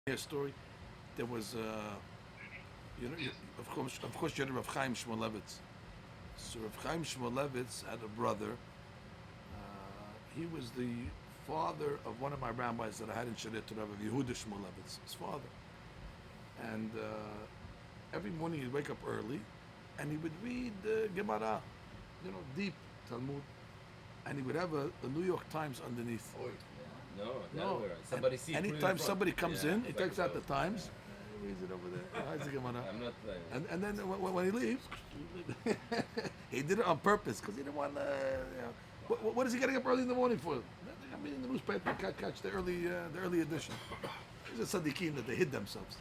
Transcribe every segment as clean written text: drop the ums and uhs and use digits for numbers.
A story. There was, of course, you had Rav Chaim Shmulevitz. So Rav Chaim Shmulevitz had a brother. He was the father of one of my rabbis that I had in Sharet Rav Yehuda Shmulevitz, his father. And every morning he'd wake up early, and he would read Gemara, deep Talmud, and he would have a New York Times underneath. Oh, no, No. never. Somebody sees. Anytime somebody comes in, he takes out the Times, reads it over there. How's the Gemara? I'm not. And then when he leaves, he did it on purpose because he didn't want to. What is he getting up early in the morning for? I'm reading the newspaper, catch the early edition. These are tzaddikim that they hid themselves.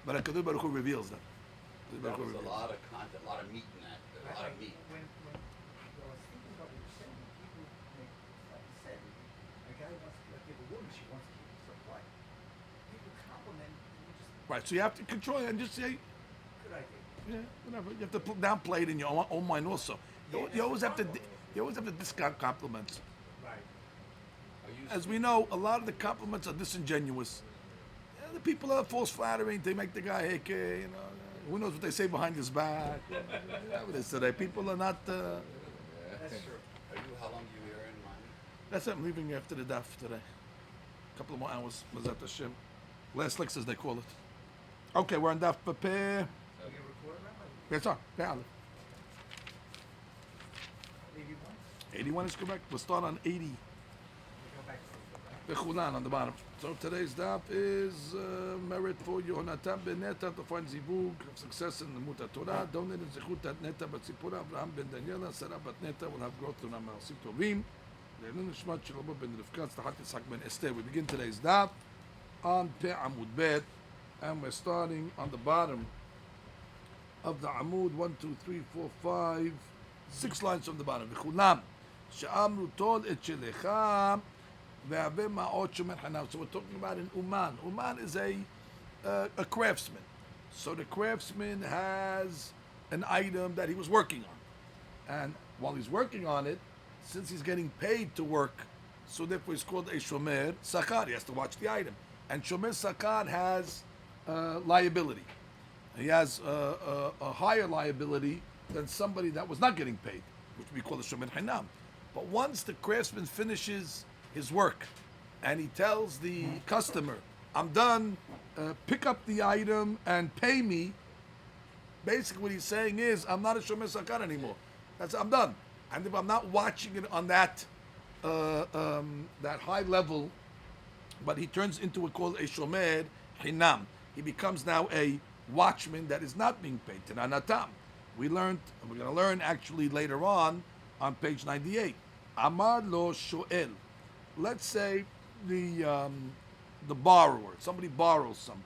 But HaKadosh Baruch Hu reveals them. There was a lot of content, a lot of meat in that. A lot of meat. When I was thinking about what you're saying, people make, like you said, a guy wants to give a woman, she wants to keep herself quiet. People compliment, you just, Right, so you have to control it and just say, good idea. whatever. You have to downplay it in your own mind also. You always have to discount compliments. Right. As we know, a lot of the compliments are disingenuous. The people are false flattering. They make the guy heke, who knows what they say behind his back. Whatever it is today. People are not. That's true. How long do you here in Miami? That's it. I'm leaving after the daf today. A couple of more hours. Mazat Hashem. Last licks, as they call it. Okay, we're on daf Pepeh. You get recorded, Rabbi? That's on. Yeah, 81? 81 is correct. We'll start on 80. We go back to the Bechulan on the bottom. So today's daf is merit for Yehonatan ben Neta to find zivug of success in the Muta Torah. Donate in zechut at Neta bat Zipporah. Abraham ben Daniela, Sarah bat Neta will have growth to Namasim Tovim. Le'elun Nishmat Shlomo ben Rivka, Tzlachat Yitzhak ben Esther. We begin today's daf on Pe Amud Bet, and we're starting on the bottom of the Amud. 1, 2, 3, 4, 5, 6 lines from the bottom. Bechulam she'amru tol et shelecha. So we're talking about an uman. Uman is a craftsman. So the craftsman has an item that he was working on. And while he's working on it, since he's getting paid to work, so therefore he's called a shomer sakar. He has to watch the item. And shomer sakar has liability. He has a higher liability than somebody that was not getting paid, which we call a shomer hinam. But once the craftsman finishes his work, and he tells the customer, I'm done, pick up the item and pay me. Basically what he's saying is, I'm not a shomer sakar anymore. I'm done. And if I'm not watching it on that high level, but he turns into what's called a shomer hinam. He becomes now a watchman that is not being paid. Tananatam. We learned, and we're going to learn actually later on page 98. Amar lo shoel. Let's say the borrower, somebody borrows something.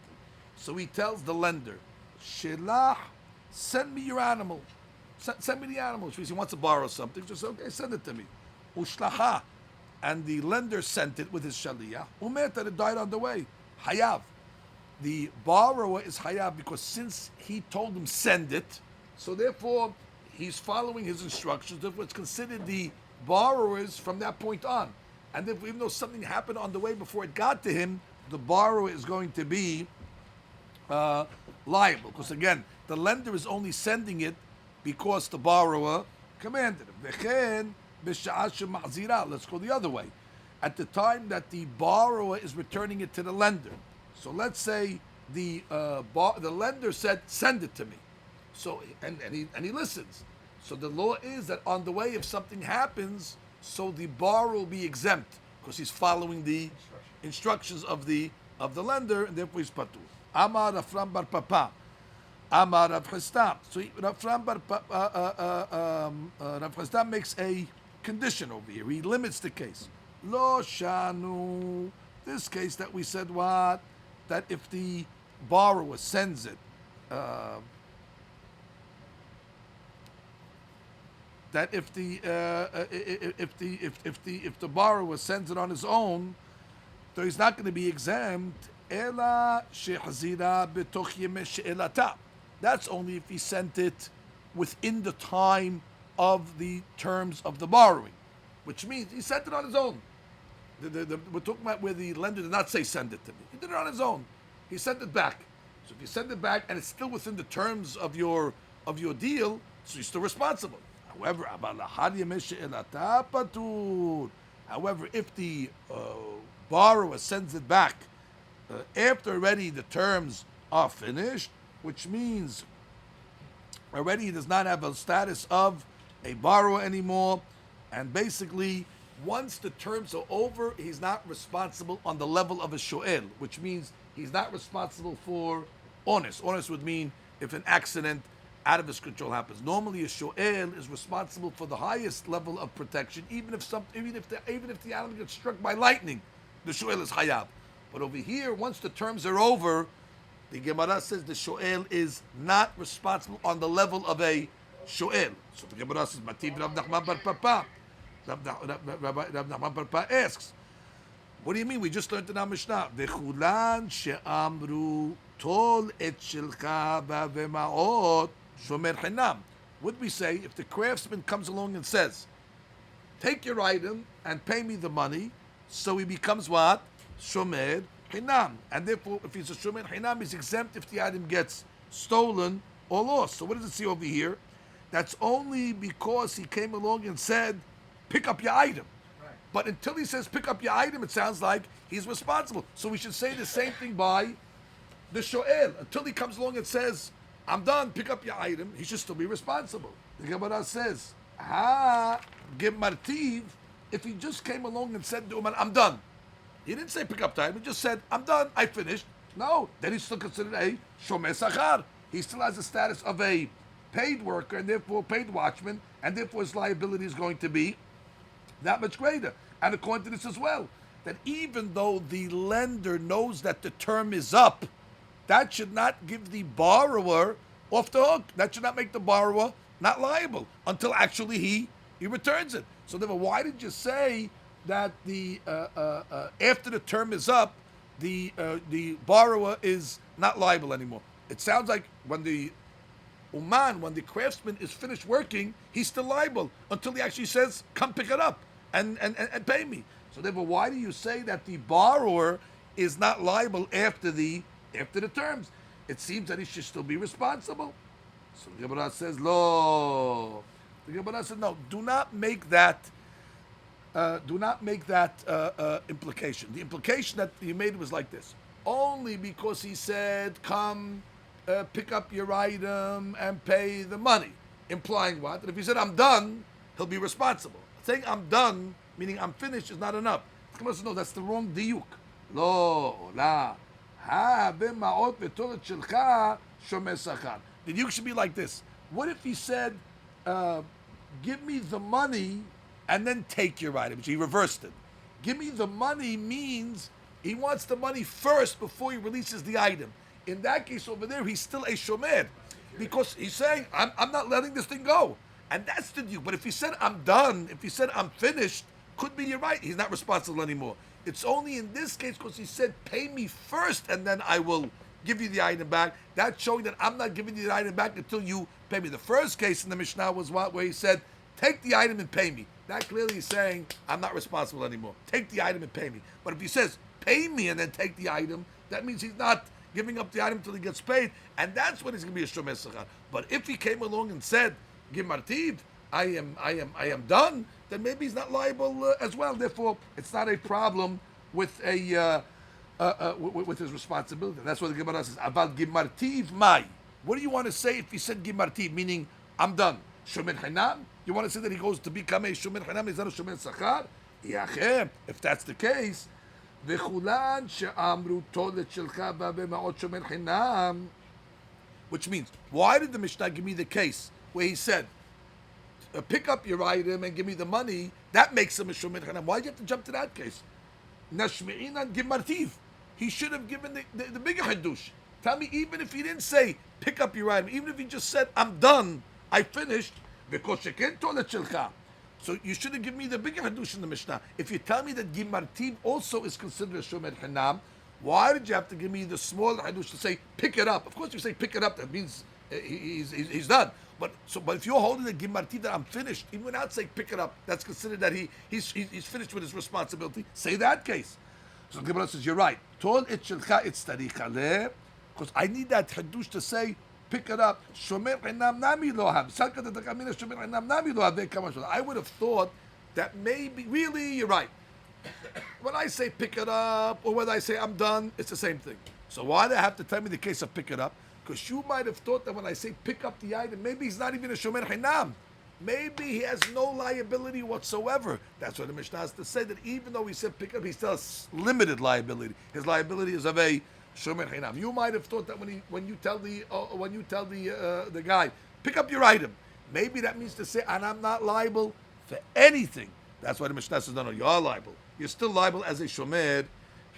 So he tells the lender, Shelah, send me your animal. Send me the animal. Which means he wants to borrow something. Just okay, send it to me. Ushlaha. And the lender sent it with his shaliyah. Umet, and it died on the way. Hayav. The borrower is hayav because since he told him send it, so therefore he's following his instructions. Therefore it's considered the borrower's from that point on. And if even though something happened on the way before it got to him, the borrower is going to be liable. Because again, the lender is only sending it because the borrower commanded him. Let's go the other way. At the time that the borrower is returning it to the lender. So let's say the lender said, send it to me. So and he listens. So the law is that on the way, if something happens, so the borrower will be exempt because he's following the instructions of the lender, and therefore he's patur. Amar Rafram bar Papa, Amar Rav Chisda. So Rafram bar Rav Chisda makes a condition over here. He limits the case. Lo shanu. This case that we said what? That if the borrower sends it. That if the borrower sends it on his own, so he's not going to be exempt. Ela shehazira betoch yemei she'elata. That's only if he sent it within the time of the terms of the borrowing, which means he sent it on his own. we're talking about where the lender did not say send it to me. He did it on his own. He sent it back. So if you send it back and it's still within the terms of your deal, so you're still responsible. However, if the borrower sends it back after already the terms are finished, which means already he does not have a status of a borrower anymore, and basically once the terms are over, he's not responsible on the level of a shoel, which means he's not responsible for onus. Onus would mean if an accident out of his control happens. Normally, a shoel is responsible for the highest level of protection, even if the animal gets struck by lightning, the shoel is hayab. But over here, once the terms are over, the Gemara says the shoel is not responsible on the level of a shoel. So the Gemara says, "Mativ Rav Nachman bar Papa." Rav Nachman bar Papa asks, "What do you mean? We just learned in our Mishnah. V'chulan she'amru tol et shilcha v'ma'ot shomer chinam." Would we say if the craftsman comes along and says, "Take your item and pay me the money," so he becomes what? Shomer chinam. And therefore, if he's a shomer chinam, he's exempt if the item gets stolen or lost. So what does it say over here? That's only because he came along and said, "Pick up your item." But until he says pick up your item, it sounds like he's responsible. So we should say the same thing by the shoel. Until he comes along and says, "I'm done, pick up your item," he should still be responsible. The Gemara says, Gemartiv, if he just came along and said to him, "I'm done." He didn't say pick up the item, he just said, "I'm done, I finished." No, then he's still considered a shomer sachar. He still has the status of a paid worker and therefore paid watchman, and therefore his liability is going to be that much greater. And according to this as well, that even though the lender knows that the term is up, that should not give the borrower off the hook. That should not make the borrower not liable until actually he returns it. So therefore, why did you say that the after the term is up, the borrower is not liable anymore? It sounds like when the craftsman is finished working, he's still liable until he actually says, "Come pick it up and pay me." So therefore, why do you say that the borrower is not liable after the terms? It seems that he should still be responsible. So the Gemara says, "Lo." The Gemara says, "No. Do not make that implication. The implication that you made was like this: only because he said, 'Come, pick up your item and pay the money,' implying what? That if he said, 'I'm done,' he'll be responsible. Saying 'I'm done,' meaning 'I'm finished,' is not enough." The Gemara says, "No, that's the wrong diuk. Lo, la. The diuk should be like this. What if he said, 'Give me the money and then take your item'?" He reversed it. "Give me the money" means he wants the money first before he releases the item. In that case over there, he's still a shomer, because he's saying, I'm not letting this thing go. And that's the diuk. But if he said, "I'm done," if he said, "I'm finished," could be you're right, he's not responsible anymore. It's only in this case because he said, "Pay me first and then I will give you the item back." That's showing that I'm not giving you the item back until you pay me. The first case in the Mishnah was what? Where he said, "Take the item and pay me." That clearly is saying, I'm not responsible anymore. Take the item and pay me. But if he says, "Pay me and then take the item," that means he's not giving up the item until he gets paid, and that's when he's going to be a shomer sachar. But if he came along and said, "Gimartiv, I am done," then maybe he's not liable as well. Therefore, it's not a problem with with his responsibility. That's what the Gemara says. About Gimartiv mai. What do you want to say if he said Gimartiv, meaning "I'm done"? Shomer chinam? You want to say that he goes to become a shomer chinam? Is that a shomer sachar? Yachem. If that's the case, v'chulan she'amru tolet shelcha b'ma'ot shomer chinam. Which means, why did the Mishnah give me the case where he said, "Pick up your item and give me the money"? That makes him a shomer chinam. Why do you have to jump to that case? Nashme'inan gimartiv. He should have given the bigger hadush. Tell me, even if he didn't say, "Pick up your item," even if he just said, "I'm done, I finished," because sheken tolet shelcha. So you should have given me the bigger hadush in the Mishnah. If you tell me that gimartiv also is considered a shomer chinam, why did you have to give me the small hadush to say, "Pick it up"? Of course, you say, "Pick it up." That means he's done. But if you're holding the gimarti that I'm finished, even without saying pick it up, that's considered that he's finished with his responsibility. Say that case. So the Gemara says you're right. Tol et shelcha et tzarich aleh, because I need that hadush to say pick it up. Shomer enam nami lo have. Shomer enam nami lo have. I would have thought that maybe really you're right. When I say pick it up or when I say I'm done, it's the same thing. So why do I have to tell me the case of pick it up? Because you might have thought that when I say pick up the item, maybe he's not even a shomer hinam. Maybe he has no liability whatsoever. That's what the Mishnah has to say, that even though he said pick up, he still has limited liability. His liability is of a shomer hinam. You might have thought that when you tell the guy pick up your item, maybe that means to say, and I'm not liable for anything. That's why the Mishnah says, no, you are liable. You're still liable as a shomer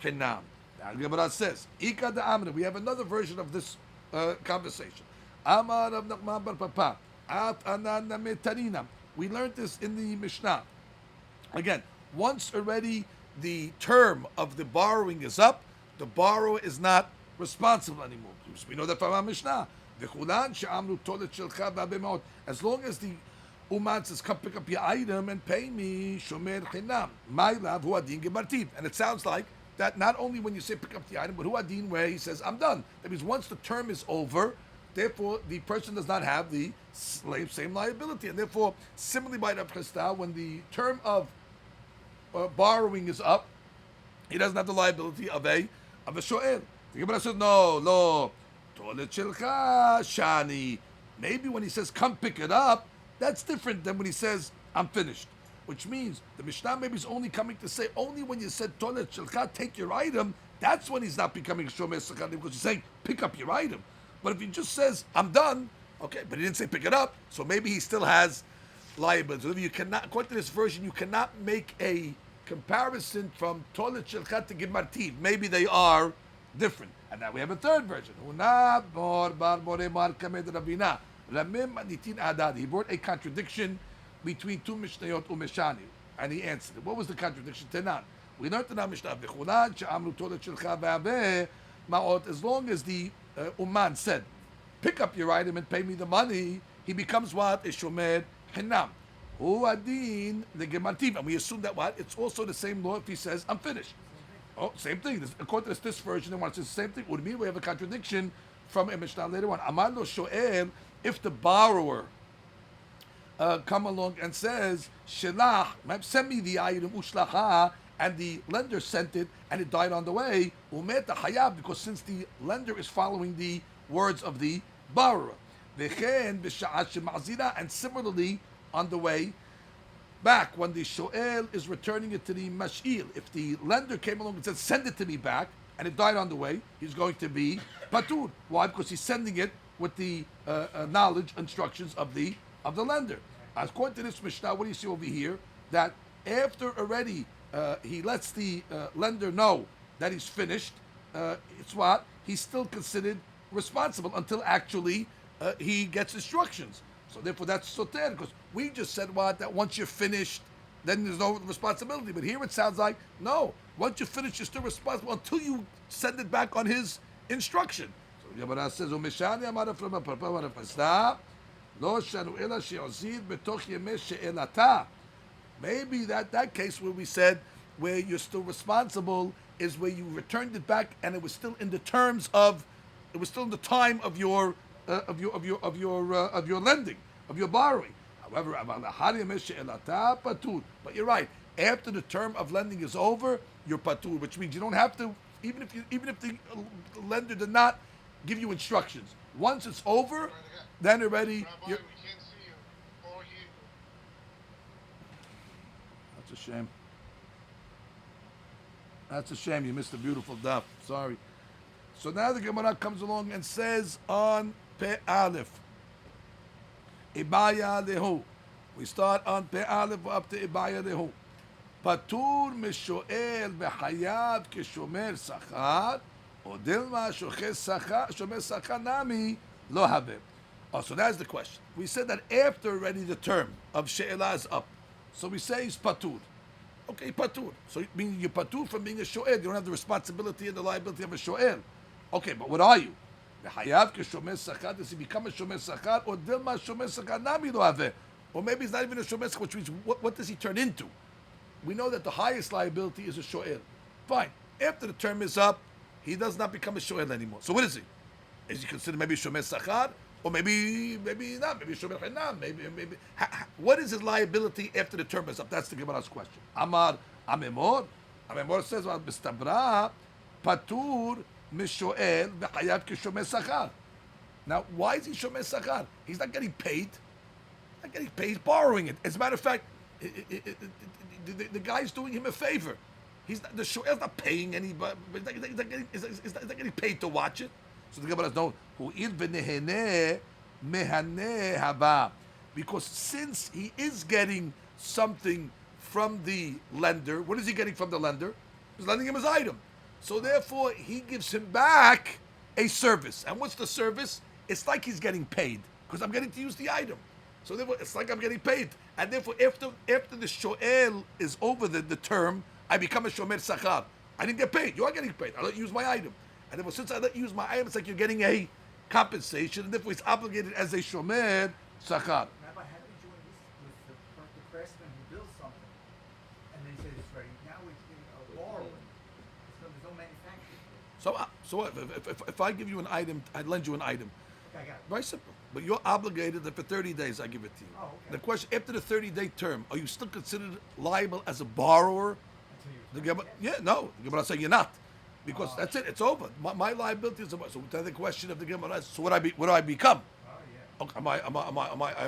hinam. Now the Gemara says, Ika da Amra. We have another version of this conversation. Amar Rav Nachman bar Papa. At anana metarinam. We learned this in the Mishnah. Again, once already the term of the borrowing is up, the borrower is not responsible anymore. We know that from our Mishnah. As long as the Uman says, come pick up your item and pay me, shomer chinam. My love, hu adin gemartiv. And it sounds like that not only when you say pick up the item, but hu adin where he says, I'm done. That means once the term is over, therefore the person does not have the same liability. And therefore, similarly by Rav Chisda, when the term of borrowing is up, he doesn't have the liability of a shoel. The Gemara says, no, tolet shelcha shani. Maybe when he says, come pick it up, that's different than when he says, I'm finished. Which means the Mishnah maybe is only coming to say, only when you said, tolet shelcha, take your item, that's when he's not becoming shomer sakani, because he's saying, pick up your item. But if he just says, I'm done, okay, but he didn't say pick it up, so maybe he still has liability. So you cannot, according to this version, you cannot make a comparison from tolet shelcha to gimartiv. Maybe they are different. And now we have a third version. He brought a contradiction between two Mishnayot Umeshani, and he answered it. What was the contradiction? Tenan. We learned in our Mishnah, as long as the Uman said, pick up your item and pay me the money, he becomes what? A shomer hinam. Hu adin the gemartiv. And we assume that what? It's also the same law if he says, I'm finished. Oh, same thing. According to this version, they want to say the same thing. Would mean we have a contradiction from a Mishnah later on. Amar lo shoel, if the borrower come along and says, Shelach, send me the item, ushlacha, and the lender sent it, and it died on the way, umeta hayab, because since the lender is following the words of the borrower. V'chen b'sha'at shema'zira, and similarly, on the way back, when the shoel is returning it to the mash'il, if the lender came along and said, send it to me back, and it died on the way, he's going to be patur. Why? Because he's sending it with the knowledge, instructions of the lender. According to this Mishnah, what do you see over here? That after already he lets the lender know that he's finished, it's what? He's still considered responsible until actually he gets instructions. So therefore that's soter, because we just said what? That once you're finished, then there's no responsibility. But here it sounds like, no, once you finish, you're still responsible until you send it back on his instruction. So Yabara says, Umeshani amara from a papa amara fasna, lo shanu ela she'ozid betoch yemeh she'elata. Maybe that case where we said where you're still responsible is where you returned it back and it was still in the terms of, it was still in the time of your lending, of your borrowing. However, but you're right. After the term of lending is over, you're patur, which means you don't have to, even if the lender did not give you instructions. Once it's over, then already you're. That's a shame. That's a shame. You missed a beautiful daf. Sorry. So now the Gemara comes along and says on Pe Aleph, Ibaya lehu. We start on Pe Aleph up to Ibaya lehu. Patur mishoel behayav keshomer sachar, or dilma shomer sachar nami lo have. Oh, so that's the question. We said that after already the term of she'elah is up, so we say he's patur. Okay, patur. So meaning you're patur from being a shoel. You don't have the responsibility and the liability of a shoel. Okay, but what are you? Hayav Shomer Sachar, does he become a Shomer Sachar? Or Dilma Shomer Sachar Nami Lo Haveh? Or maybe he's not even a Shomer Sachar, which means what does he turn into? We know that the highest liability is a Shoel. Fine. After the term is up, he does not become a Shoel anymore. So what is he? Is he considered maybe Shomer Sachar? Or maybe not, maybe Shomer Chinam, maybe. What is his liability after the term is up? That's the Gemara's question. Amar Amemor says, well, Mistabra, Patur, Mishoel, V'chayav Kishomer Sachar. Now, why is he Shomer Sachar? He's not getting paid. Not getting paid, he's borrowing it. As a matter of fact, the guy's doing him a favor. The Shoel's not paying anybody, he's not getting paid to watch it. So the Gemara says, no, because since he is getting something from the lender, what is he getting from the lender? He's lending him his item. So therefore, he gives him back a service. And what's the service? It's like he's getting paid, because I'm getting to use the item. So therefore, it's like I'm getting paid. And therefore, after the Shoel is over the term, I become a Shomer Sachar. I didn't get paid. You are getting paid. I let you use my item. And therefore, since I let you use my item, it's like you're getting a compensation, and therefore he's obligated as a Shomer Sachar. Rabbi, how do we join this with the craftsman who builds something, and then he says it's ready? Now it's borrowing. There's no manufacturing. So what? If I give you an item, I lend you an item. Okay, I got it. Very simple. But you're obligated that for 30 days I give it to you. Oh, okay. The question, after the 30-day term, are you still considered liable as a borrower? Until The Gemara, no. The Gemara saying you're not. Because that's it, it's over. My liability is over. So then the question of the Gemara is, so what do I become? Oh, yeah. Okay, am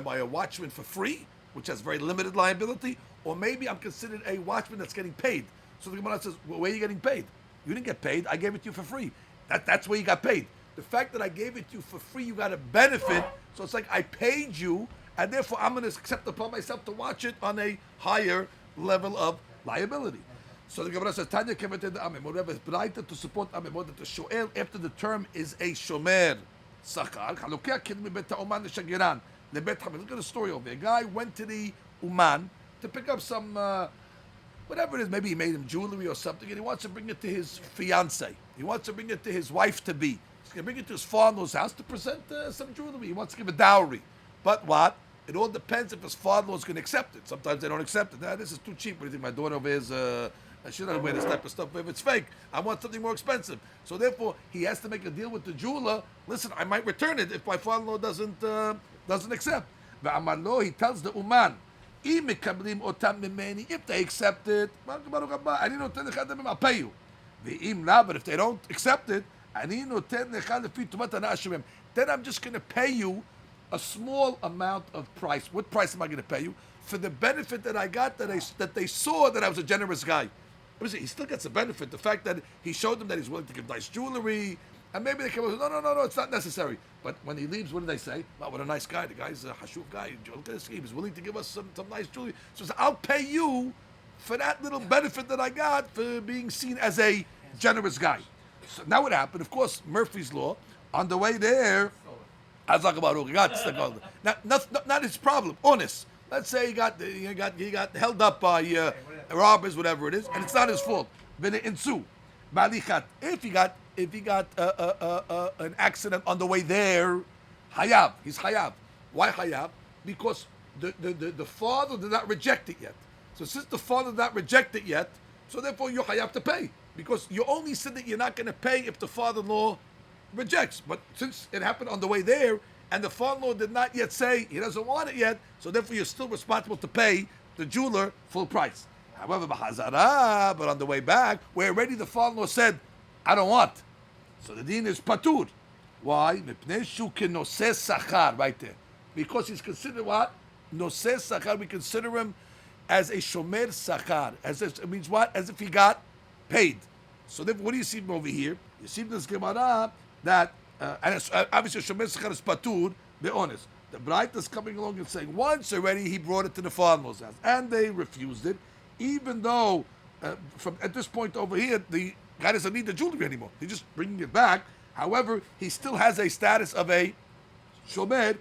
I a watchman for free, which has very limited liability? Or maybe I'm considered a watchman that's getting paid. So the Gemara says, well, where are you getting paid? You didn't get paid, I gave it to you for free. That's where you got paid. The fact that I gave it to you for free, you got a benefit. So it's like I paid you, and therefore I'm going to accept upon myself to watch it on a higher level of liability. So the Gemara says, Tanya keveted amem, or Rebbe is brighter to support amem, that the shoel after the term is a shomer sachar. Halokeh kid mi bet ha'oman l'shagiran lebet hamed. Look at the story over here. A guy went to the uman to pick up some, whatever it is, maybe he made him jewelry or something, and he wants to bring it to his fiance. He wants to bring it to his wife-to-be. He's going to bring it to his father-in-law's house to present some jewelry. He wants to give a dowry. But what? It all depends if his father-in-law is going to accept it. Sometimes they don't accept it. This is too cheap. What do you think? My daughter over here is... she doesn't wear this type of stuff. If it's fake, I want something more expensive. So therefore, he has to make a deal with the jeweler. Listen, I might return it if my father-in-law doesn't accept. Ve'amar he tells the uman, if they accept it, I'll pay you. But if they don't accept it, then I'm just going to pay you a small amount of price. What price am I going to pay you? For the benefit that I got, that they saw that I was a generous guy. He still gets the benefit. The fact that he showed them that he's willing to give nice jewelry, and maybe they come and say, no, it's not necessary. But when he leaves, what do they say? Wow, what a nice guy. The guy's a hashuv guy. Look at this. He was willing to give us some nice jewelry. So I'll pay you for that little benefit that I got for being seen as a generous guy. So now what happened? Of course, Murphy's Law, on the way there, I was talking about not his problem, honest. Let's say he got held up by robbers, whatever it is, and it's not his fault. If he got an accident on the way there, hayav. He's hayav. Why hayav? Because the father did not reject it yet. So since the father did not reject it yet, so therefore you hayav to pay. Because you only said that you're not going to pay if the father-in-law rejects. But since it happened on the way there, and the father-in-law did not yet say he doesn't want it yet, so therefore you're still responsible to pay the jeweler full price. However, but on the way back, where already the father-in-law said, I don't want. So the deen is patur. Why? Right there. Because he's considered what? Noseh sachar. We consider him as a shomer sachar. It means what? As if he got paid. So therefore, what do you see over here? You see in this Gemara that, and it's, obviously shomer sachar is patur, be honest. The Bright is coming along and saying, once already he brought it to the father-in-law's house, and they refused it, even though from at this point over here, the guy doesn't need the jewelry anymore. He's just bringing it back. However, he still has a status of a shomer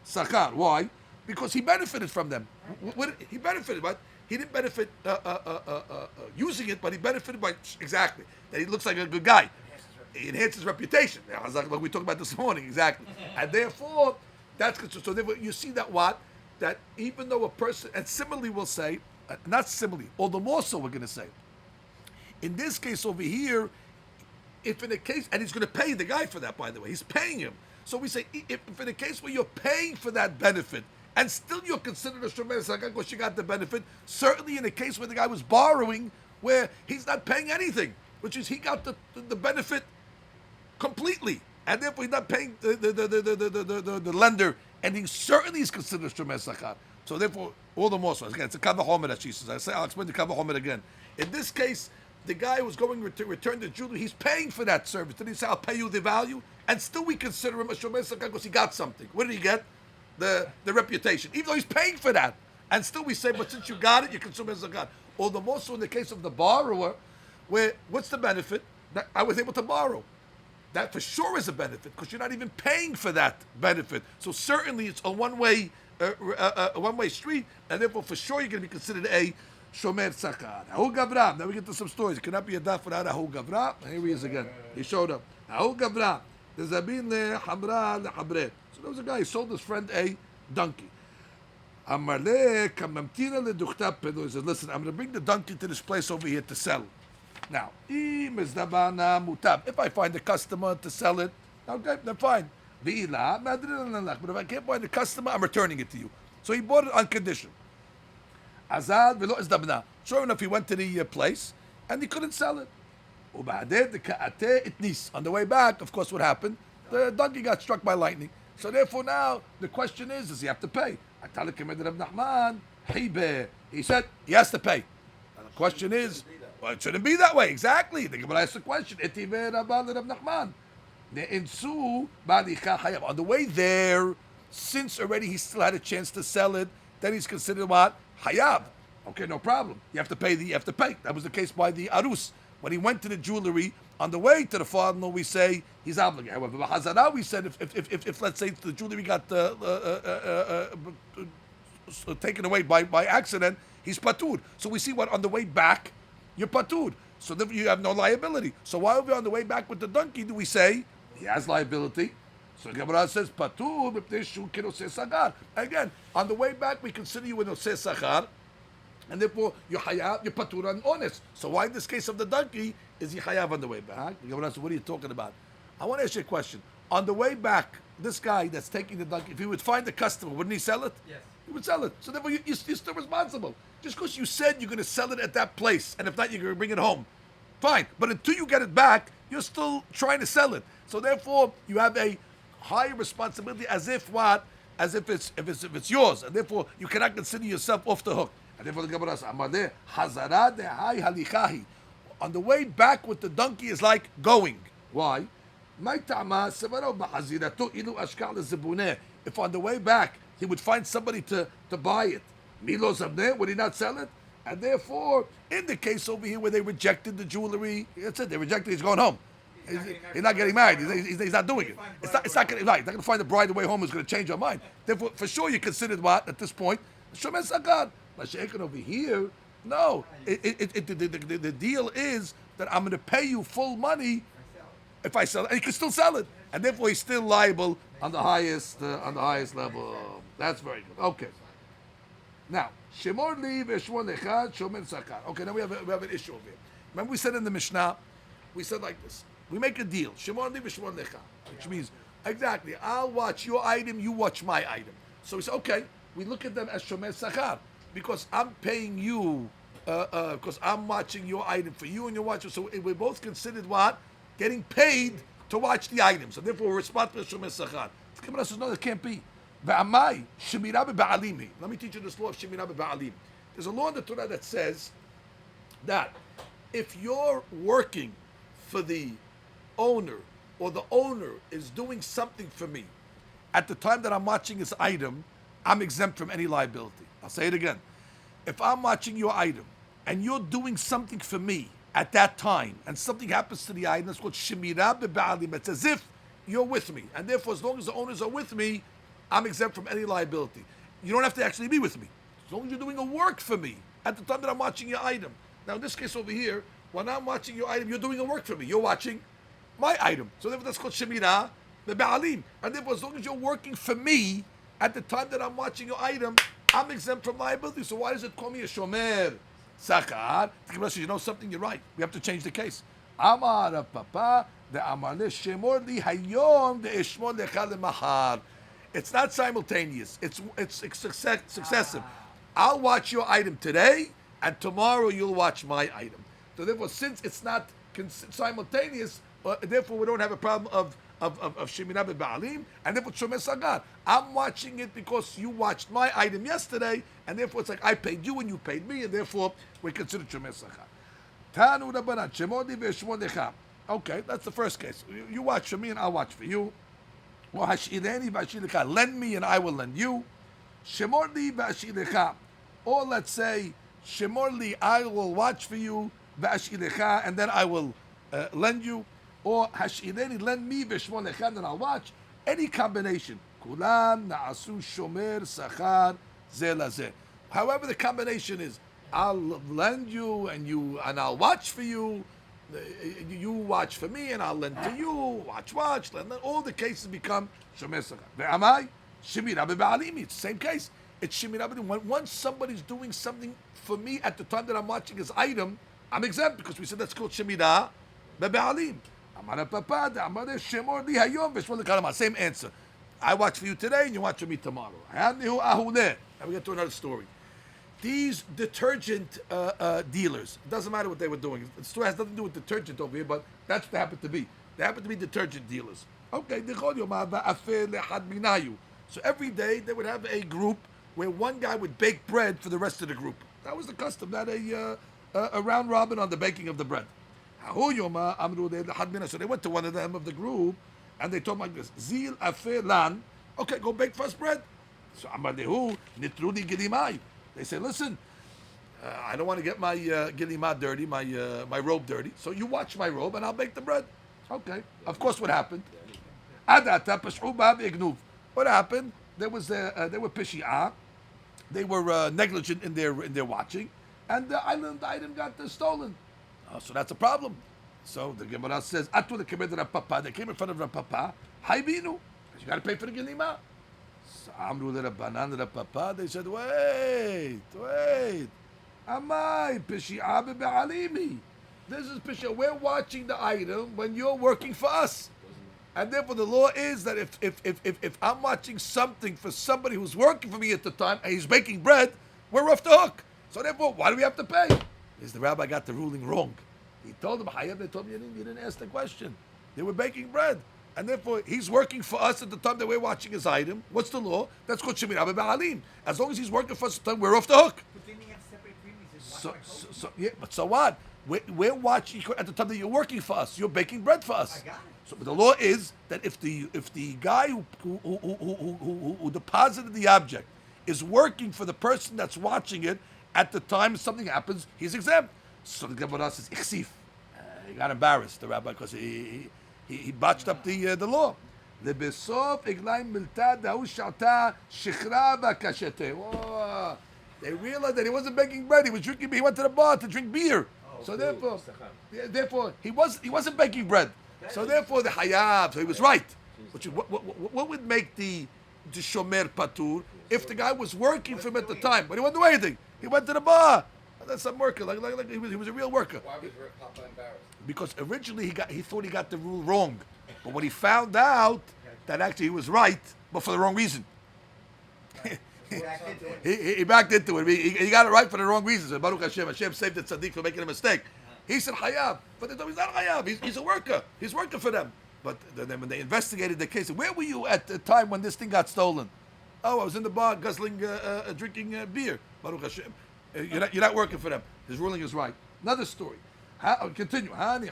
sachar. Why? Because he benefited from them. He benefited, but he didn't benefit using it, but he benefited by exactly that he looks like a good guy. he enhances reputation. Like we talked about this morning, exactly. And therefore, that's good. So therefore, you see that even though a person, and similarly we'll say, not similarly, or the more so we're going to say, in this case over here, if in a case, and he's going to pay the guy for that, by the way, he's paying him. So we say, if in a case where you're paying for that benefit, and still you're considered a shomer sakar because you got the benefit, certainly in a case where the guy was borrowing, where he's not paying anything, which is he got the benefit completely, and therefore he's not paying the lender, and he certainly is considered a shomer sakar. So therefore, all the more so. Again, it's a kavah homer that she says. I'll explain the kavah homer again. In this case, the guy who's going to return the jewelry, he's paying for that service. Did he say, I'll pay you the value? And still we consider him a shomer sakar because he got something. What did he get? The reputation. Even though he's paying for that. And still we say, but since you got it, you can shomer sakar. Or the more so in the case of the borrower, where what's the benefit? That I was able to borrow. That for sure is a benefit because you're not even paying for that benefit. So certainly it's a one-way street, and therefore for sure you're going to be considered a shomer sakar. Ahu gavra. Now we get to some stories. It cannot be a daf without ahu gavra. Here he is again. He showed up. Ahu gavra. The zabin le hamra le habre. So there was a guy who sold his friend a donkey. Elmaleh kamamtina le duchta pedo. He said, listen, I'm going to bring the donkey to this place over here to sell. Now, if I find a customer to sell it, okay, then fine. But if I can't find a customer, I'm returning it to you. So he bought it on condition. Sure enough, he went to the place and he couldn't sell it. On the way back, of course, what happened? The donkey got struck by lightning. So therefore now, the question is, does he have to pay? He said, he has to pay. And the question is, well, it shouldn't be that way. Exactly. The Gemara asks the question. On the way there, since already he still had a chance to sell it, then he's considered what? Hayab. Okay, no problem. You have to pay. That was the case by the Arus. When he went to the jewelry, on the way to the father-in-law, we say he's obligated. However, Hazara, we said if let's say the jewelry got taken away by accident, he's patur. So we see what on the way back, you're patur. So you have no liability. So why are we on the way back with the donkey? Do we say he has liability? So Gemara says patur sagar. Again, on the way back, we consider you an oseh sagar, and therefore you're hayav, you're patur and honest. So why in this case of the donkey is he hayav on the way back? Gemara says, what are you talking about? I want to ask you a question. On the way back, this guy that's taking the donkey, if he would find the customer, wouldn't he sell it? Yes. He would sell it. So therefore, you're still responsible. Just because you said you're going to sell it at that place, and if not, you're going to bring it home. Fine. But until you get it back, you're still trying to sell it. So therefore, you have a higher responsibility as if what? As if it's yours. And therefore, you cannot consider yourself off the hook. And therefore, the Gemara says, Elmaleh hazara dehai halikahi. On the way back with the donkey is like going. Why? If on the way back he would find somebody to buy it, Milo Zabneh, would he not sell it? And therefore, in the case over here where they rejected the jewelry, that's it, they rejected it, he's going home. He's not getting married. He's not doing it. It's not going to find the bride the way home who's going to change her mind. Therefore, for sure, you considered what at this point? Shomer sakar. Masechet over here, no. The deal is that I'm going to pay you full money if I sell it, and he can still sell it, and therefore he's still liable on the highest level. That's very good. Okay. Now, shemor li v'shmor lechad shomer sakar. Okay, now we have an issue over here. Remember we said in the Mishnah, we said like this. We make a deal. Shemor li v'shmor lechad, which means exactly. I'll watch your item, you watch my item. So we say, okay. We look at them as shomer sakar because I'm paying you because I'm watching your item for you and you're watching. So we're both considered what? Getting paid to watch the item. So therefore we're responsible for shomer sakar. The Gemara says, no, that can't be. Ve'amai shemira be'alimi. Let me teach you this law of shemira be'alim. There's a law in the Torah that says that if you're working for the owner or the owner is doing something for me at the time that I'm watching his item, I'm exempt from any liability. I'll say it again. If I'm watching your item and you're doing something for me at that time and something happens to the item, that's called shemira be'alim. It's as if you're with me. And therefore, as long as the owners are with me, I'm exempt from any liability. You don't have to actually be with me. As long as you're doing a work for me at the time that I'm watching your item. Now, in this case over here, when I'm watching your item, you're doing a work for me. You're watching my item. So therefore that's called Shemirah Be'alim. And therefore as long as you're working for me at the time that I'm watching your item, I'm exempt from liability. So why does it call me a Shomer Sachar? The Gemara says, you know something, you're right. We have to change the case. Amar Papa, the Amar Le Shemor Li Hayom, the Ishmor Lecha Lemachar. It's not simultaneous. It's successive. I'll watch your item today, and tomorrow you'll watch my item. So therefore, since it's not simultaneous, therefore we don't have a problem of Shemirah Be'alim, and therefore Shomer Sagar. I'm watching it because you watched my item yesterday, and therefore it's like I paid you and you paid me, and therefore we consider Shomer Sagar. Tanu Rabbanan Shemodi ve'Shmor Lecha. Okay, that's the first case. You watch for me and I'll watch for you. Or Hashireni v'Hashir Lecha. Lend me and I will lend you. Shemor li v'Hashir Lecha. Or let's say Shemor li, I will watch for you v'Hashir Lecha, and then I will lend you. Or Hashireni, lend me v'Shmor Lecha, and then I'll watch. Any combination. Kulan na'asu shomer sachar zeh lazeh. However the combination is, I'll lend you and I'll watch for you. You watch for me and I'll lend to you. Watch. Lend. All the cases become shomer sachar. Ve'amai shemirah be'alim. It's the same case. It's shemirah be'alim. Once somebody's doing something for me at the time that I'm watching his item, I'm exempt because we said that's called shemirah be'alim. Amar Papa, Amar Shemor Li Hayom v'Shmor Lecha. Same answer. I watch for you today and you watch for me tomorrow. Now we get to another story. These detergent dealers, it doesn't matter what they were doing. The story has nothing to do with detergent over here, but that's what they happen to be. They happen to be detergent dealers. Okay, so every day they would have a group where one guy would bake bread for the rest of the group. That was the custom, that a round robin on the baking of the bread. So they went to one of them of the group and they told him like this, Zil afe lan, okay, go bake first bread. So Amadehu nitrudi gilimai. They say, listen, I don't want to get my gilimah dirty, my robe dirty. So you watch my robe and I'll bake the bread. Okay. Of course, what happened? What happened? They were pishi'ah. They were negligent in their watching, and the item got stolen. So that's a problem. So the Gemara says, Atu the Kebed Papa. They came in front of Rav Papa. Haibinu, you got to pay for the gilimah. So Amru the Rabbanan Papa. They said, wait. Amai pishi'ah be'alimi. This is pishi'ah. We're watching the item when you're working for us. And therefore the law is that if I'm watching something for somebody who's working for me at the time and he's baking bread, we're off the hook. So therefore, why do we have to pay? Because the rabbi got the ruling wrong. He told them, Hayab, they told me you didn't ask the question. They were baking bread. And therefore, he's working for us at the time that we're watching his item. What's the law? That's called Shemirah Be'alim. As long as he's working for us at the time, we're off the hook. But then they have separate agreements. But so what? We're watching at the time that you're working for us. You're baking bread for us. I got it. So but the law is that if the guy who deposited the object is working for the person that's watching it at the time something happens, he's exempt. So the Gemara says, "Ichsif." He got embarrassed, the rabbi, because he botched up the law. Lebesov iglaim milta dahu shata shichra v'kashete. They realized that he wasn't baking bread; he was drinking. He went to the bar to drink beer. So therefore, he wasn't baking bread. So therefore, the hayav. So he was right. What would make the shomer patur if the guy was working for him at the time, but he wasn't doing anything? He went to the bar. That's some worker, like he was a real worker. Why was Papa embarrassed? Because originally he thought he got the rule wrong, but when he found out that actually he was right, but for the wrong reason. He backed into it. He got it right for the wrong reasons. And Baruch Hashem saved the tzaddik for making a mistake. He said hayav, but they told him he's not hayav. He's a worker. He's working for them. But then when they investigated the case, where were you at the time when this thing got stolen? Oh, I was in the bar guzzling, drinking beer. Baruch Hashem. You're not working for them. His ruling is right. Another story. Continue. Okay,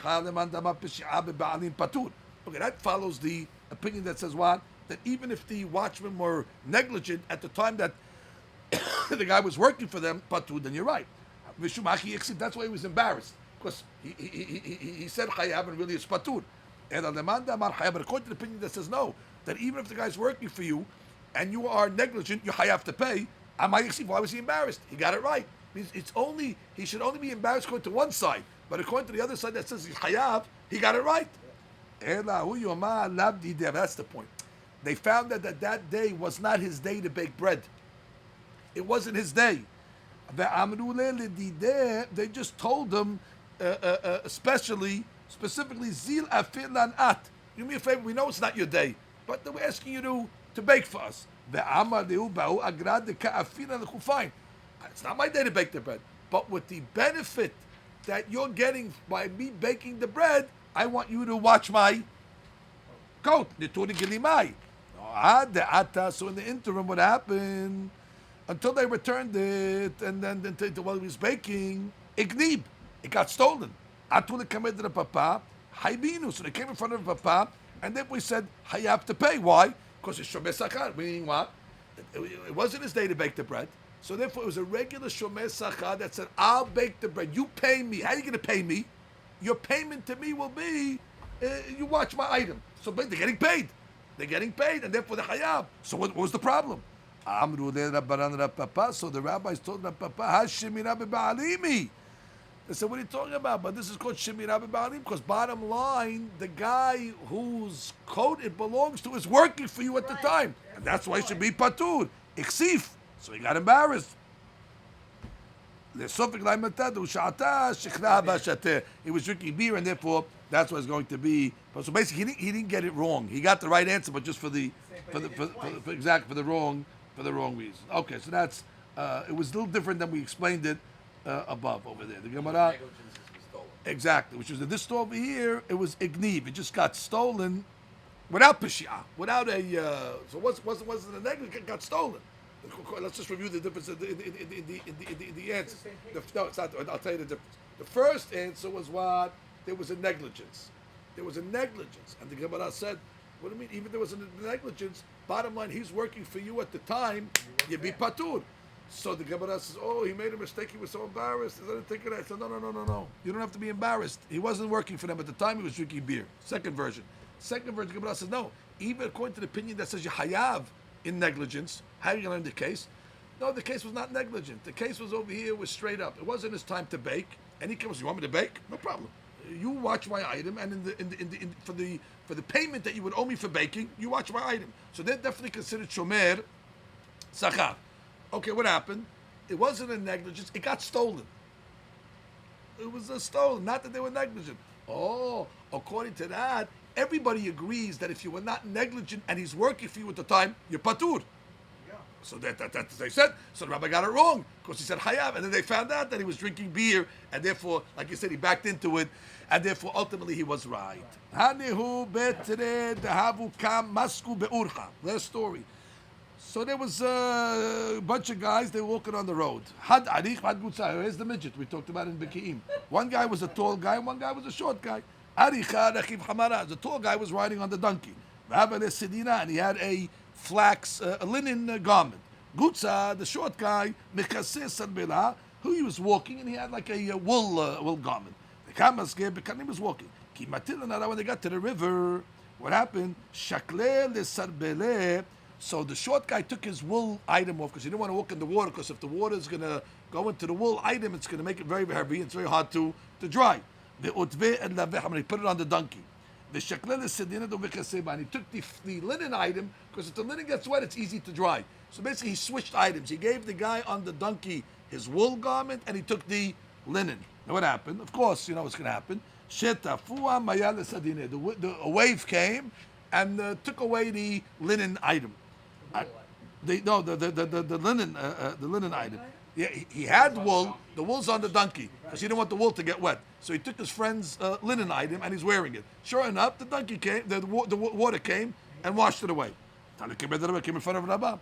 that follows the opinion that says what? That even if the watchmen were negligent at the time that the guy was working for them, patur, then you're right. That's why he was embarrassed. Because he said chayav and really it's patur. And according to the opinion that says no, that even if the guy's working for you and you are negligent, you have to pay. Why was he embarrassed? He got it right. He should only be embarrassed according to one side. But according to the other side that says he's chayav, he got it right. That's the point. They found that day was not his day to bake bread. It wasn't his day. They just told him, specifically, Zil afirlan at. Do me a favor, we know it's not your day, but we're asking you to bake for us. Fine. It's not my day to bake the bread. But with the benefit that you're getting by me baking the bread, I want you to watch my coat. So in the interim, what happened? Until they returned it, and then while he was baking, it got stolen. So they came in front of Papa, and then we said, I have to pay. Why? Because it's Shomer Sachar, meaning what? It wasn't his day to bake the bread. So therefore, it was a regular Shomer Sachar that said, I'll bake the bread. You pay me. How are you going to pay me? Your payment to me will be, you watch my item. So they're getting paid. They're getting paid, and therefore they're Hayab. So what was the problem? So the rabbis told Papa, they said, what are you talking about? But this is called Shemirah B'Ba'alim, because bottom line, the guy whose coat it belongs to is working for you at the time. And that's why he should be patur. Iksif. So he got embarrassed. He was drinking beer, and therefore that's what it's going to be. So basically, he didn't get it wrong. He got the right answer, but just for the wrong reason. Okay, so that's it was a little different than we explained it above over there. The Gemara, exactly, which was in this store over here. It was igniv. It just got stolen without peshia, without a. So wasn't a negligence? It got stolen. Let's just review the difference in the answers. No, it's not. I'll tell you the difference. The first answer was what? There was a negligence. There was a negligence, and the Gemara said, "What do you mean? Even there was a negligence. Bottom line, he's working for you at the time. You be patur." So the Gemara says, "Oh, he made a mistake. He was so embarrassed." I didn't think of that. I said, "No. You don't have to be embarrassed. He wasn't working for them at the time. He was drinking beer." Second version. The Gemara says, "No. Even according to the opinion that says you hayav in negligence, how are you going to learn the case? No, the case was not negligent. The case was over here. Was straight up. It wasn't his time to bake. And he comes, you want me to bake? No problem. You watch my item, and for the payment that you would owe me for baking, you watch my item. So they're definitely considered shomer sachar. Okay, what happened? It wasn't a negligence. It got stolen. It was stolen. Not that they were negligent. Oh, according to that, everybody agrees that if you were not negligent and he's working for you at the time, you're patur. So that they said. So the rabbi got it wrong because he said hayav, and then they found out that he was drinking beer, and therefore, like you said, he backed into it, and therefore, ultimately, he was right. Last story. So there was a bunch of guys. They were walking on the road. Here's the midget we talked about in Beki'im. One guy was a tall guy, and one guy was a short guy. The tall guy was riding on the donkey, and he had a flax, a linen garment. Gutza, the short guy, who he was walking, and he had like a wool garment. The Kamasge, he was walking. When they got to the river, what happened? So the short guy took his wool item off because he didn't want to walk in the water, because if the water is going to go into the wool item, it's going to make it very, very heavy. It's very hard to dry. He put it on the donkey. And he took the linen item, because if the linen gets wet, it's easy to dry. So basically, he switched items. He gave the guy on the donkey his wool garment, and he took the linen. Now what happened? Of course, you know what's going to happen. A wave came and took away the linen item. The linen item. Yeah, he had wool. The wool's on the donkey because he didn't want the wool to get wet. So he took his friend's linen item and he's wearing it. Sure enough, the donkey came. The water came and washed it away. Came in front of Rabbi.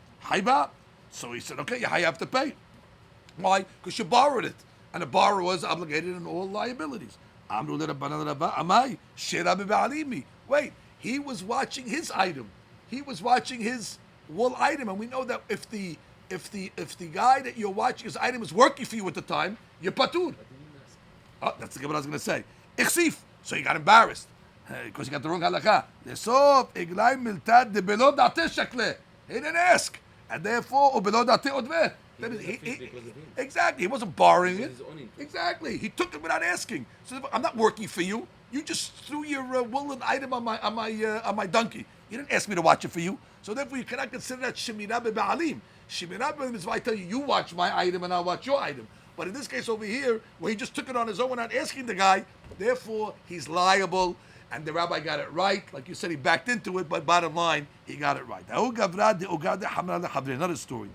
So he said, "Okay, you have to pay. Why? Because you borrowed it, and the borrower was obligated in all liabilities." Wait, he was watching his item. He was watching his wool item, and we know that if the guy that you're watching his item is working for you at the time, you're patur. Oh, that's the Gemara I was going to say. Iksif. So he got embarrassed because he got the wrong halakha. He didn't ask, and therefore That is, did it because of him. exactly. He wasn't borrowing Because it. his own interest. Exactly. He took it without asking. So I'm not working for you. You just threw your woolen item on my donkey. You didn't ask me to watch it for you. So therefore, you cannot consider that shemirah be'alim. Shemirah be'alim is why I tell you watch my item and I'll watch your item. But in this case over here, where he just took it on his own without asking the guy, therefore he's liable. And the rabbi got it right. Like you said, he backed into it, but bottom line, he got it right. Another story.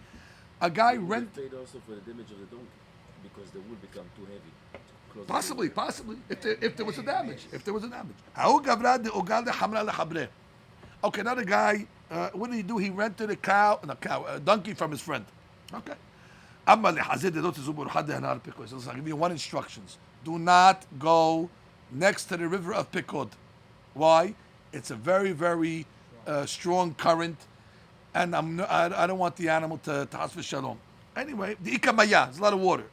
A guy He would have rented. paid also for the damage of the donkey because the wood become too heavy. to close the Possibly. If there was a damage. Okay, another guy, what did he do? He rented a donkey from his friend. Okay. Listen, I'll give you one instructions. Do not go next to the river of Pikod. Why? It's a very, very strong current, and I don't want the animal to hasve shalom. Anyway, the ikamaya, there's a lot of water.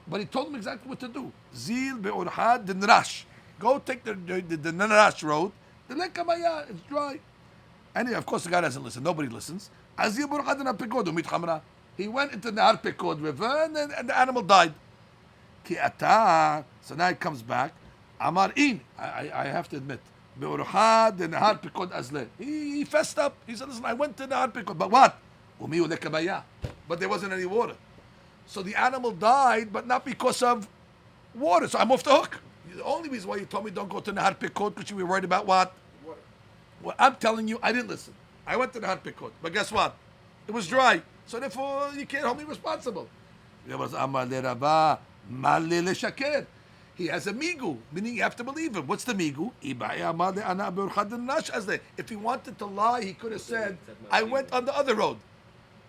But he told him exactly what to do. Zil be'urhad the narash. Go take the narash road. The ikamaya, it's dry. Anyway, of course, the guy doesn't listen. Nobody listens. Azil be'urhad the Pikod umit chamra. He went into the Nahar Pikod river, and the animal died. Ki ata. So now he comes back. Amar in. I have to admit. Be'urhad the Nahar Pikod azle. He fessed up. He said, listen, I went to Nahar Pikod. But what? Umi ulekamaya. But there wasn't any water. So the animal died, but not because of water. So I'm off the hook. The only reason why you told me don't go to Nahar Pikod because you were worried about what? Water. Well, I'm telling you, I didn't listen. I went to Nahar Pikod. But guess what? It was dry. So therefore, you can't hold me responsible. He has a migu, meaning you have to believe him. What's the migu? If he wanted to lie, he could have said, I went on the other road.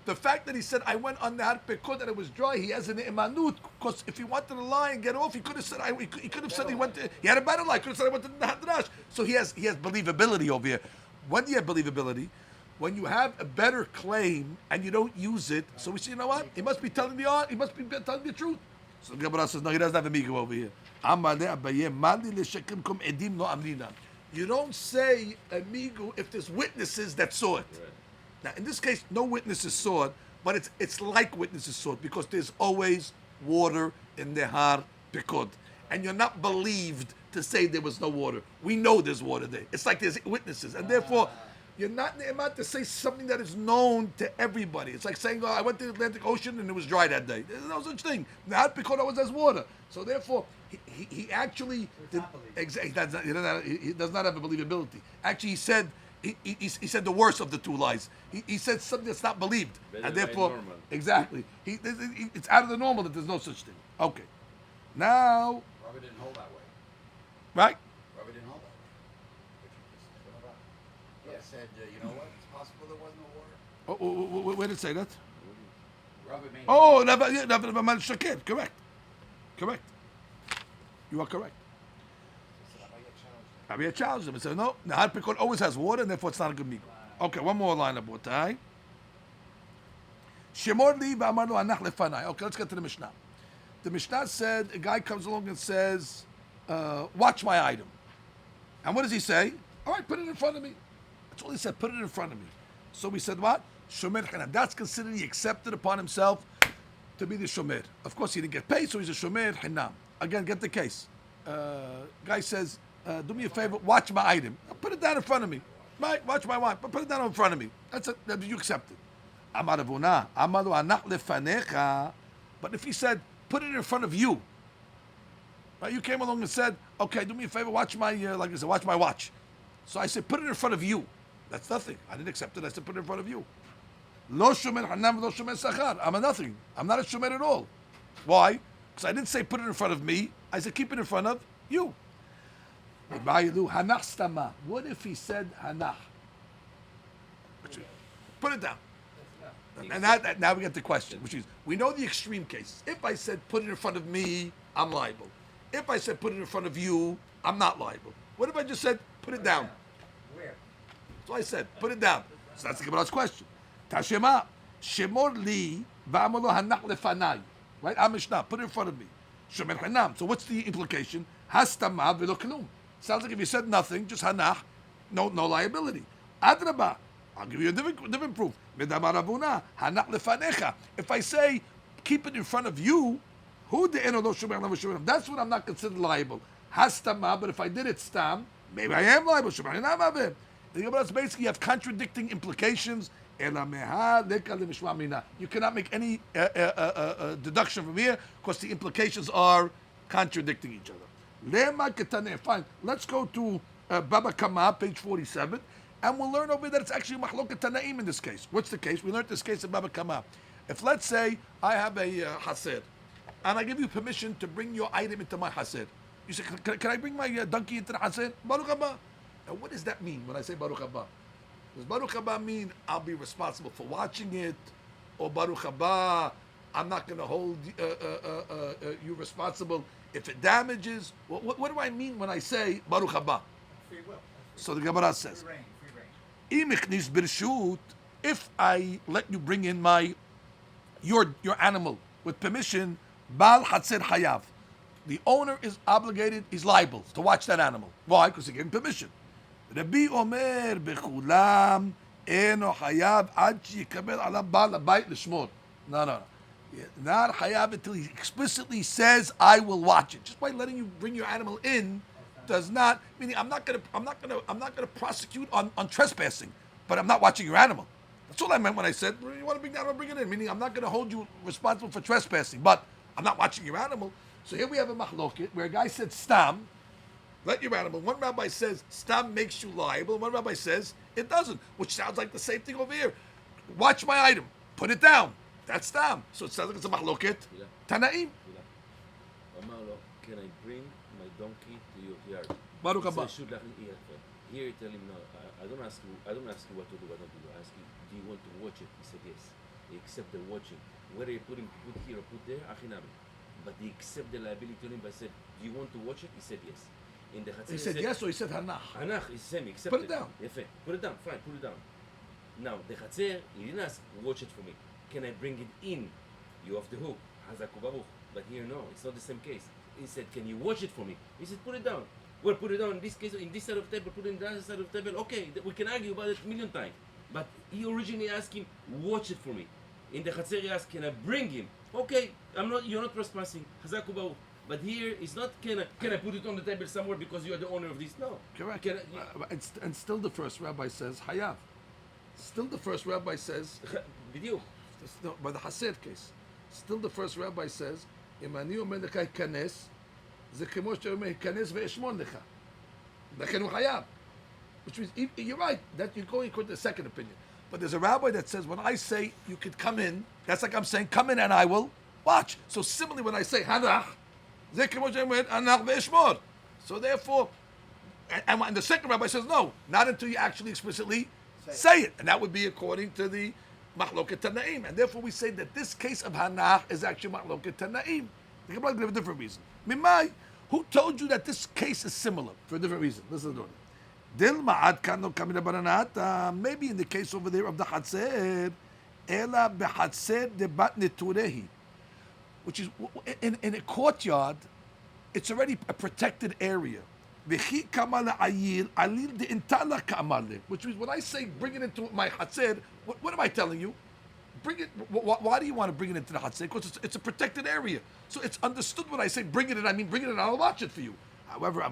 The fact that he said, I went on the Har Pekod and it was dry, he has an imanut, because if he wanted to lie and get off, he could have said, he could have said he went to, he had a better lie, he could have said, I went to the Hadrash. So he has believability over here. When do you have believability? When you have a better claim and you don't use it, so we say, you know what? He must be telling the truth. So the Gemara says, no, he doesn't have a migu over here. You don't say a migu if there's witnesses that saw it. Right. Now, in this case, no witnesses saw it, but it's like witnesses saw it because there's always water in the Har Pikod. And you're not believed to say there was no water. We know there's water there. It's like there's witnesses. And therefore, you're not ne'emat to say something that is known to everybody. It's like saying, I went to the Atlantic Ocean and it was dry that day. There's no such thing. The Har Pikod always has water. So therefore, he actually... He does not have a believability. Actually, he said the worst of the two lies. He said something that's not believed, Better and than therefore, normal. exactly, it's out of the normal that there's no such thing. Okay, now, Rabbi didn't hold that way. right? Rabbi didn't hold that way. He said, you know what? It's possible there was no water. Where did it say that? Rabbi made Oh, Masechet. Correct. You are correct. Rabbi challenged him and said, no, the Har Pikod always has water, and therefore it's not a good migu. Okay, one more line of Botai. Shemor li v'amar lo anach lefanai. Okay, let's get to the Mishnah. The Mishnah said, a guy comes along and says, watch my item. And what does he say? All right, put it in front of me. That's all he said, put it in front of me. So we said, what? Shomer Chanam. That's considered he accepted upon himself to be the Shomer. Of course, he didn't get paid, so he's a Shomer Chanam. Again, get the case. Guy says, do me a favor, watch my item. Put it down in front of me. Right? Watch my wife, but put it down in front of me. That's it. You accept it. But if he said, put it in front of you, right? You came along and said, okay, do me a favor, watch my, like I said, watch my watch. So I said, put it in front of you. That's nothing. I didn't accept it. I said, put it in front of you. Lo shomer hanam, lo shomer sachar. I'm a nothing. I'm not a shomer at all. Why? Because I didn't say put it in front of me. I said, keep it in front of you. What if he said hanach? Put it down. And now we get the question, which is, we know the extreme cases. If I said put it in front of me, I'm liable. If I said put it in front of you, I'm not liable. What if I just said put it down? Where? So I said put it down. So that's the Gemara's question. Tashema shemor li v'amalo hanach lefanai. Right? Mishnah, put it in front of me. Shomer hanam. So what's the implication? Hastama v'lo klum. Sounds like if you said nothing, just hanach, no liability. Adraba, I'll give you a different proof. If I say, keep it in front of you, that's when I'm not considered liable. Hastama, but if I did it stam, maybe I am liable. The Gemara basically you have contradicting implications. You cannot make any deduction from here because the implications are contradicting each other. Fine. Let's go to Baba Kama, page 47, and we'll learn over there that it's actually Mahloket Tanaim in this case. What's the case? We learned this case in Baba Kama. If let's say I have a hased, and I give you permission to bring your item into my hased, you say, can I bring my donkey into the hased? Baruch haba. Now, what does that mean when I say Baruch haba? Does Baruch haba mean I'll be responsible for watching it, or Baruch haba, I'm not going to hold you responsible if it damages? What do I mean when I say Baruch haba? Free will. So the Gemara says, Free reign. if I let you bring in your animal with permission, Bal Hatzer Hayav, the owner is obligated, he's liable to watch that animal. Why? Because he gave him permission. Rabbi Omer Bechulam Eno Hayav Ad Yikabel Ala Bal Abayit Lishmor. No. Not Hayav until he explicitly says, I will watch it. Just by letting you bring your animal in does not, meaning I'm not gonna prosecute on trespassing, but I'm not watching your animal. That's all I meant when I said, you want to bring the animal, bring it in. Meaning I'm not going to hold you responsible for trespassing, but I'm not watching your animal. So here we have a mahloket where a guy said stam, let your animal. One rabbi says stam makes you liable. One rabbi says it doesn't, which sounds like the same thing over here. Watch my item, put it down. That's stam. So it sounds like it's a mahloket. Tanaim. Amar lo, can I bring my donkey to your yard? Baruch haba. Here you tell him no. I don't ask you what to do. What not to do. I ask you, do you want to watch it? He said yes. He accept the watching. Whether you put here or put there, achinami. But he accept the liability to him. I said, do you want to watch it? He said yes. In the He said yes, or he said hanach. Hanach is same. Accept Put it down. Put it down. Fine. Put it down. Now the chatzer, he didn't ask, watch it for me. Can I bring it in? You off the hook. Hazaku baruch. But here no, it's not the same case. He said, can you watch it for me? He said, put it down. Well, put it down in this case, in this side of the table, put it in the other side of the table. Okay, we can argue about it a million times. But he originally asked him, watch it for me. In the Chatzer, he asked, can I bring him? Okay, you're not trespassing. Hazaku baruch. But here, it's not, can I put it on the table somewhere because you are the owner of this? No. Correct. And still the first rabbi says hayav. Still the first rabbi says, Video. no, by the Hased case, still the first rabbi says, Imani omer lecha kanes, זה כמו שאתה אומר, כנס ואשמון לך. לכן הוא חייב. Which means, you're right, that you're going according to the second opinion. But there's a rabbi that says, when I say you could come in, that's like I'm saying, come in and I will watch. So similarly, when I say, hanach, זה כמו שאתה אומר, hanach ואשמון. So therefore, and the second rabbi says, no, not until you actually explicitly say it. And that would be according to the Mahloket Tanaim. And therefore we say that this case of hanach is actually Mahloket Tanaim. The Gemara give a different reason. Mimai, who told you that this case is similar for a different reason? Listen to it. Dil ma'ad kano kamina baranata. Maybe in the case over there of the Hatzer, ela behatzer de bat neturehi, which is in a courtyard. It's already a protected area. V'chi kamala ayil alil de intala kamale, which means when I say bring it into my Hatzer, what am I telling you? Bring it. Why do you want to bring it into the Hatzer? Because it's a protected area. So it's understood when I say bring it in. I mean bring it in. I'll watch it for you. However,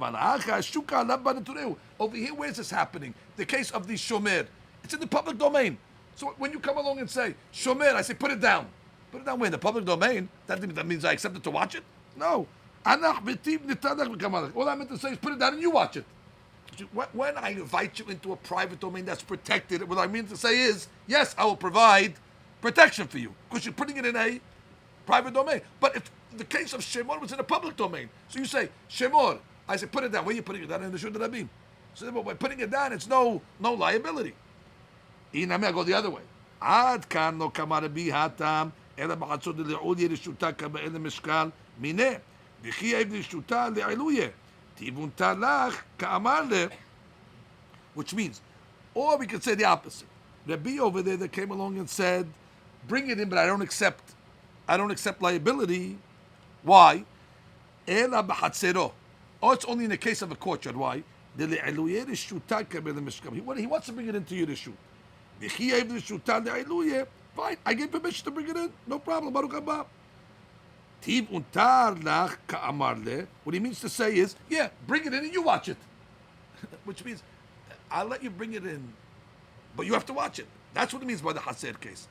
over here, where is this happening? The case of the shomer. It's in the public domain. So when you come along and say shomer, I say put it down. Put it down where? In the public domain. That means I accept it to watch it? No. All I meant to say is put it down and you watch it. When I invite you into a private domain that's protected, what I mean to say is, yes, I will provide protection for you because you're putting it in a private domain. But if the case of Shemor was in a public domain, so you say Shemor, I say put it down. Where are you putting it down? In the Shur Rabbi. So by putting it down, it's no liability. I go the other way. Ad kan no kamar bi hatam ela ba'atzod le'ul yerishuta kaba'el mishkal mineh v'chi ev yerishuta le'aluye tivun talach ka'amar le, which means, or we could say the opposite. Rabbi over there that came along and said, bring it in, but I don't accept liability. Why? Ela b'chatzero. Oh, it's only in the case of a courtyard. Why? He wants to bring it into your reshut. Fine, I gave permission to bring it in. No problem. Baruch haba. Tiv untar lach ka'amar le. What he means to say is, yeah, bring it in and you watch it. Which means, I'll let you bring it in, but you have to watch it. That's what it means by the haser case.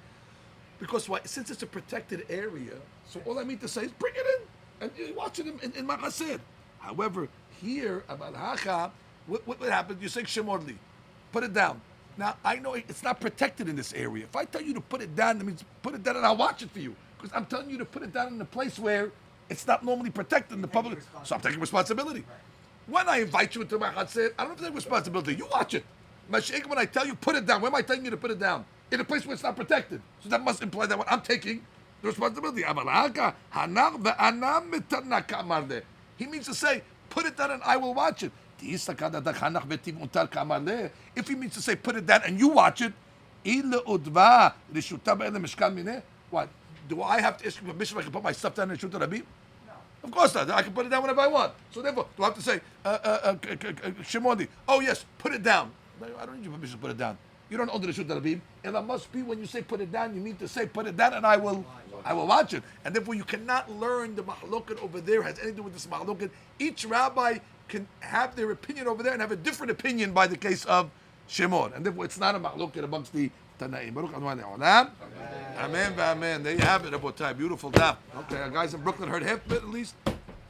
Because why? Since it's a protected area, so all I mean to say is bring it in and you watch it in my haser. However, here about hacha, what happens? You say shemorli, put it down. Now I know it's not protected in this area. If I tell you to put it down, that means put it down and I'll watch it for you. Because I'm telling you to put it down in a place where it's not normally protected in the public. So I'm taking responsibility. When I invite you into my haser, I don't have to take responsibility. You watch it. Masechet, when I tell you put it down, where am I telling you to put it down? In a place where it's not protected. So that must imply that I'm taking the responsibility. He means to say, put it down and I will watch it. If he means to say, put it down and you watch it, what? Do I have to ask you permission if I can put my stuff down in Rishut Rabbi? No. Of course not. I can put it down whenever I want. So therefore, do I have to say, Shimoni, oh yes, put it down. I don't need your permission to put it down. You don't own the Rishut Rabbi. And it must be when you say put it down, you mean to say put it down and I will watch it. And therefore you cannot learn the mahloket over there has anything to do with this mahloket. Each rabbi can have their opinion over there and have a different opinion by the case of Shimon. And therefore it's not a mahloket amongst the Tanaim. Baruch Adonai Le'olam. Amen. Amen. There you have it, Rabotai. Beautiful daf. Okay, our guys in Brooklyn heard half of it at least.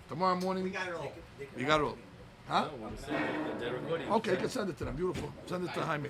Tomorrow morning. We got it all. You got it all. Huh? No, we'll send the recording. Okay, you can send it to them. Beautiful. Send it to Jaime.